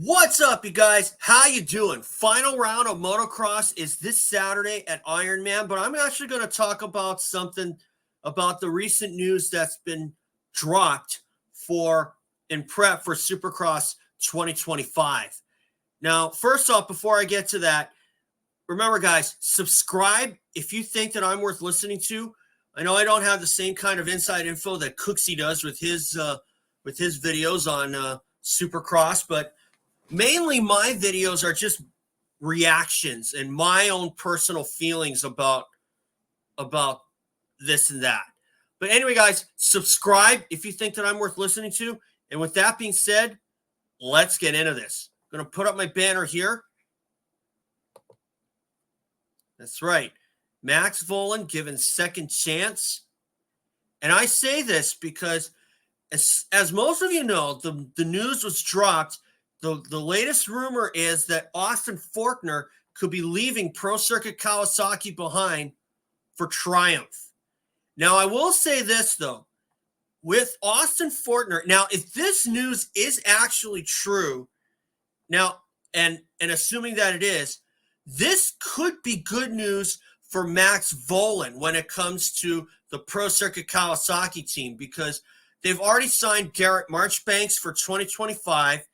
What's up, you guys? How you doing? Final round of motocross is this Saturday at Ironman, but I'm actually going to talk about something about the recent news that's been dropped in prep for Supercross 2025. Now, first off, before I get to that, remember, guys, subscribe if you think that I'm worth listening to. I know I don't have the same kind of inside info that Cooksey does with his videos on Supercross, but mainly my videos are just reactions and my own personal feelings about this and that. But anyway, guys, subscribe if you think that I'm worth listening to. And with that being said, let's get into this. I'm going to put up my banner here. That's right. Max Vohland given second chance. And I say this because as most of you know, the news was dropped. The latest rumor is that Austin Forkner could be leaving Pro Circuit Kawasaki behind for Triumph. Now, I will say this, though. With Austin Forkner, now, if this news is actually true, now, and assuming that it is, this could be good news for Max Vohland when it comes to the Pro Circuit Kawasaki team, because they've already signed Garrett Marchbanks for 2025,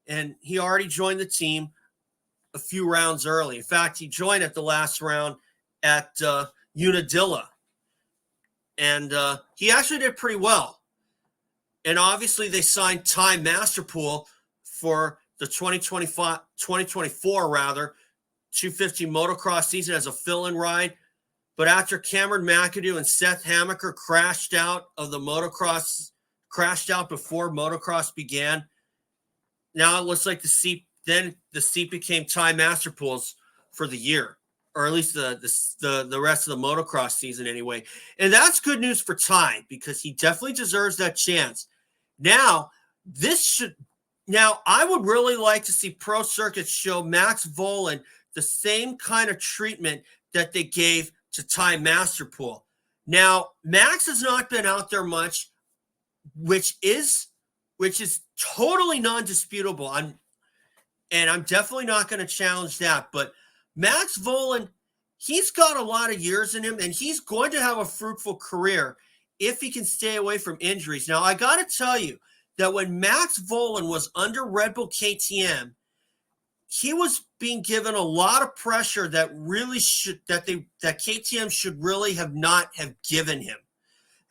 and he already joined the team a few rounds early. In fact, he joined at the last round at Unadilla. And he actually did pretty well. And obviously they signed Ty Masterpool for the 2024 250 motocross season as a fill-in ride. But after Cameron McAdoo and Seth Hamaker crashed out before motocross began, now it looks like the seat became Ty Masterpool's for the year, or at least the rest of the motocross season anyway. And that's good news for Ty because he definitely deserves that chance. Now, I would really like to see Pro Circuit show Max Vohland the same kind of treatment that they gave to Ty Masterpool. Now, Max has not been out there much, which is totally non-disputable. I'm definitely not going to challenge that. But Max Vohland, he's got a lot of years in him, and he's going to have a fruitful career if he can stay away from injuries. Now, I got to tell you that when Max Vohland was under Red Bull KTM, he was being given a lot of pressure that KTM should really not have given him.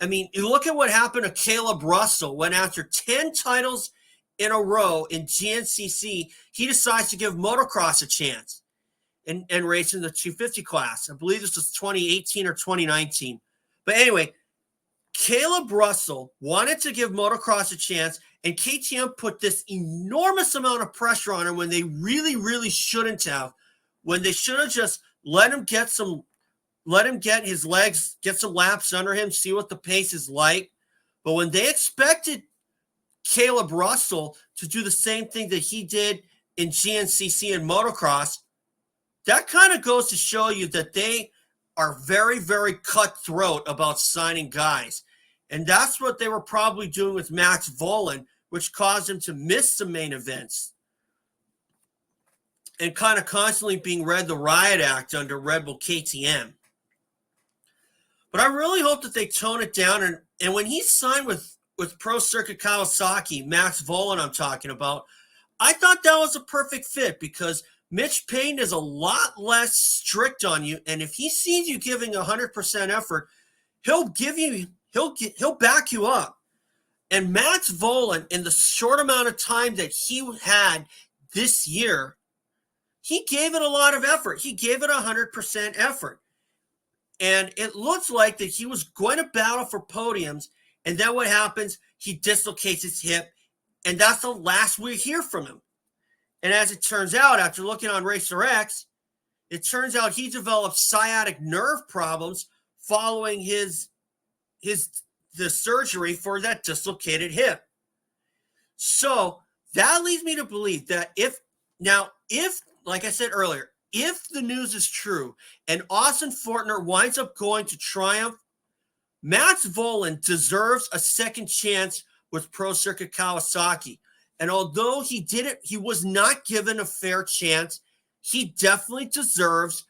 I mean, you look at what happened to Caleb Russell when after 10 titles in a row in GNCC, he decides to give motocross a chance and race in the 250 class. I believe this was 2018 or 2019. But anyway, Caleb Russell wanted to give motocross a chance, and KTM put this enormous amount of pressure on him when they really, really shouldn't have. When they should have just let him get his legs, get some laps under him, see what the pace is like. But when they expected Caleb Russell to do the same thing that he did in GNCC and motocross, that kind of goes to show you that they are very, very cutthroat about signing guys. And that's what they were probably doing with Max Vohland, which caused him to miss some main events and kind of constantly being read the riot act under Red Bull KTM. But I really hope that they tone it down. And when he signed with Pro Circuit Kawasaki, Max Vohland I'm talking about, I thought that was a perfect fit because Mitch Payne is a lot less strict on you. And if he sees you giving 100% effort, he'll back you up. And Max Vohland, in the short amount of time that he had this year, he gave it a lot of effort. He gave it 100% effort. And it looks like that he was going to battle for podiums. And then what happens? He dislocates his hip. And that's the last we hear from him. And as it turns out, after looking on Racer X, it turns out he developed sciatic nerve problems following the surgery for that dislocated hip. So that leads me to believe that if, like I said earlier, if the news is true and Austin Forkner winds up going to Triumph, Max Vohland deserves a second chance with Pro Circuit Kawasaki. And although he was not given a fair chance, he definitely deserves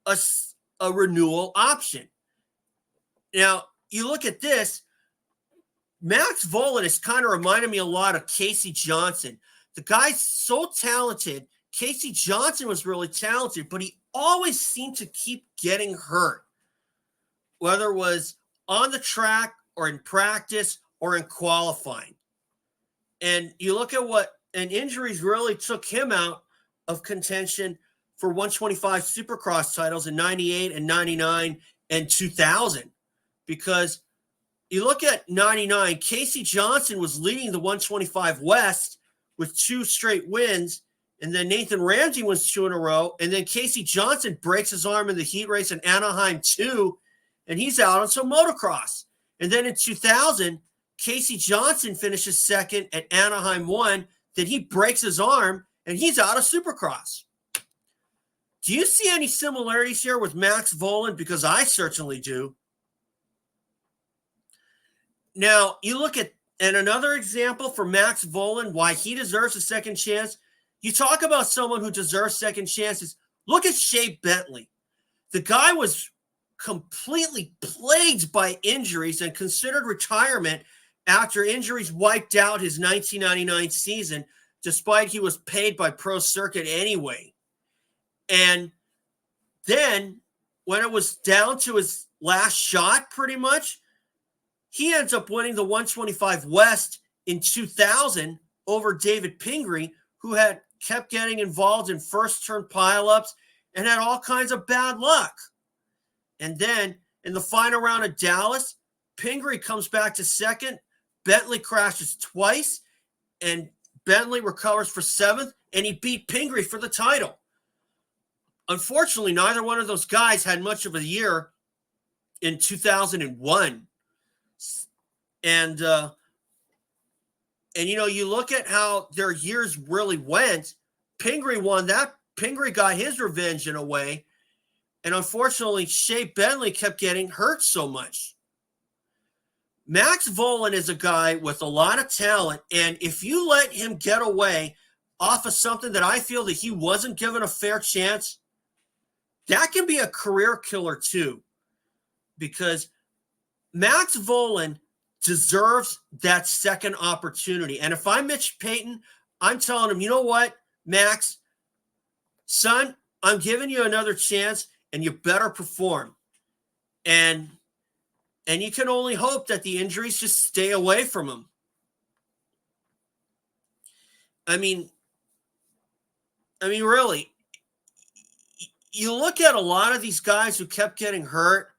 a renewal option. Now, you look at this, Max Vohland is kind of reminding me a lot of Casey Johnson. The guy's so talented. Casey Johnson was really talented, but he always seemed to keep getting hurt, whether it was on the track or in practice or in qualifying. And you look at and injuries really took him out of contention for 125 Supercross titles in 98 and 99 and 2000. Because you look at 99, Casey Johnson was leading the 125 West with 2 straight wins. And then Nathan Ramsey wins 2 in a row. And then Casey Johnson breaks his arm in the heat race in Anaheim 2. And he's out on some motocross. And then in 2000, Casey Johnson finishes second at Anaheim 1. Then he breaks his arm and he's out of Supercross. Do you see any similarities here with Max Vohland? Because I certainly do. Now, you look at another example for Max Vohland, why he deserves a second chance. You talk about someone who deserves second chances. Look at Shae Bentley. The guy was completely plagued by injuries and considered retirement after injuries wiped out his 1999 season, despite he was paid by Pro Circuit anyway. And then when it was down to his last shot, pretty much, he ends up winning the 125 West in 2000 over David Pingree, who had kept getting involved in first-turn pileups and had all kinds of bad luck. And then in the final round of Dallas, Pingree comes back to second. Bentley crashes twice, and Bentley recovers for 7th, and he beat Pingree for the title. Unfortunately, neither one of those guys had much of a year in 2001. And you look at how their years really went. Pingree won that. Pingree got his revenge in a way. And unfortunately, Shae Bentley kept getting hurt so much. Max Vohland is a guy with a lot of talent. And if you let him get away off of something that I feel that he wasn't given a fair chance, that can be a career killer too. Because Max Vohland deserves that second opportunity. And if I'm Mitch Payton, I'm telling him, you know what, Max, son, I'm giving you another chance and you better perform. And you can only hope that the injuries just stay away from him. I mean, really, you look at a lot of these guys who kept getting hurt,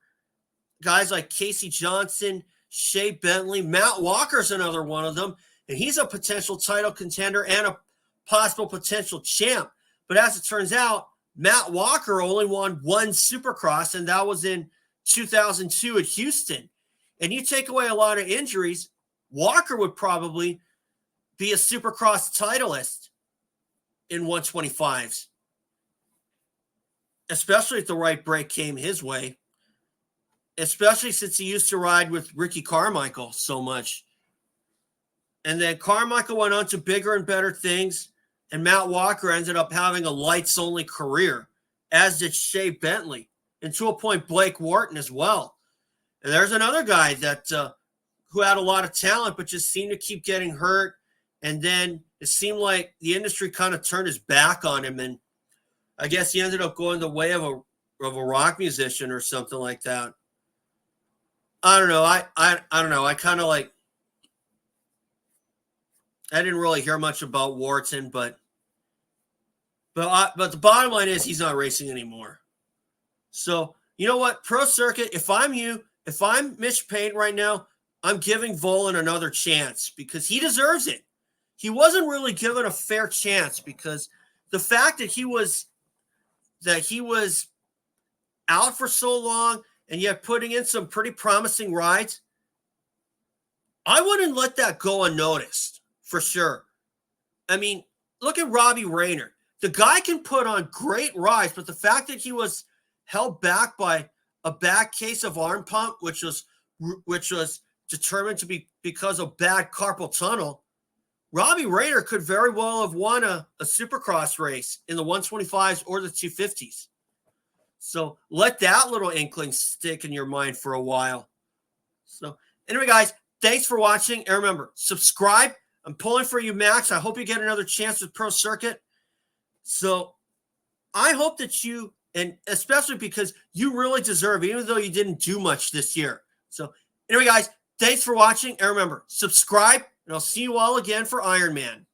guys like Casey Johnson, Shae Bentley, Matt Walker's another one of them, and he's a potential title contender and a possible potential champ. But as it turns out, Matt Walker only won 1 Supercross, and that was in 2002 at Houston. And you take away a lot of injuries, Walker would probably be a Supercross titleist in 125s, especially if the right break came his way. Especially since he used to ride with Ricky Carmichael so much. And then Carmichael went on to bigger and better things, and Matt Walker ended up having a lights-only career, as did Shae Bentley, and to a point Blake Wharton as well. And there's another guy that who had a lot of talent but just seemed to keep getting hurt, and then it seemed like the industry kind of turned his back on him, and I guess he ended up going the way of a rock musician or something like that. I don't know. I don't know. I kind of like, I didn't really hear much about Wharton, but the bottom line is he's not racing anymore. So, you know what? Pro Circuit, if I'm Mitch Payton right now, I'm giving Vohland another chance because he deserves it. He wasn't really given a fair chance because the fact that he was out for so long and yet putting in some pretty promising rides, I wouldn't let that go unnoticed, for sure. I mean, look at Robbie Rayner. The guy can put on great rides, but the fact that he was held back by a bad case of arm pump, which was determined to be because of bad carpal tunnel, Robbie Rayner could very well have won a Supercross race in the 125s or the 250s. So let that little inkling stick in your mind for a while. So anyway, guys, thanks for watching. And remember, subscribe. I'm pulling for you, Max. I hope you get another chance with Pro Circuit. So I hope that you, and especially because you really deserve it, even though you didn't do much this year. So anyway, guys, thanks for watching. And remember, subscribe, and I'll see you all again for Iron Man.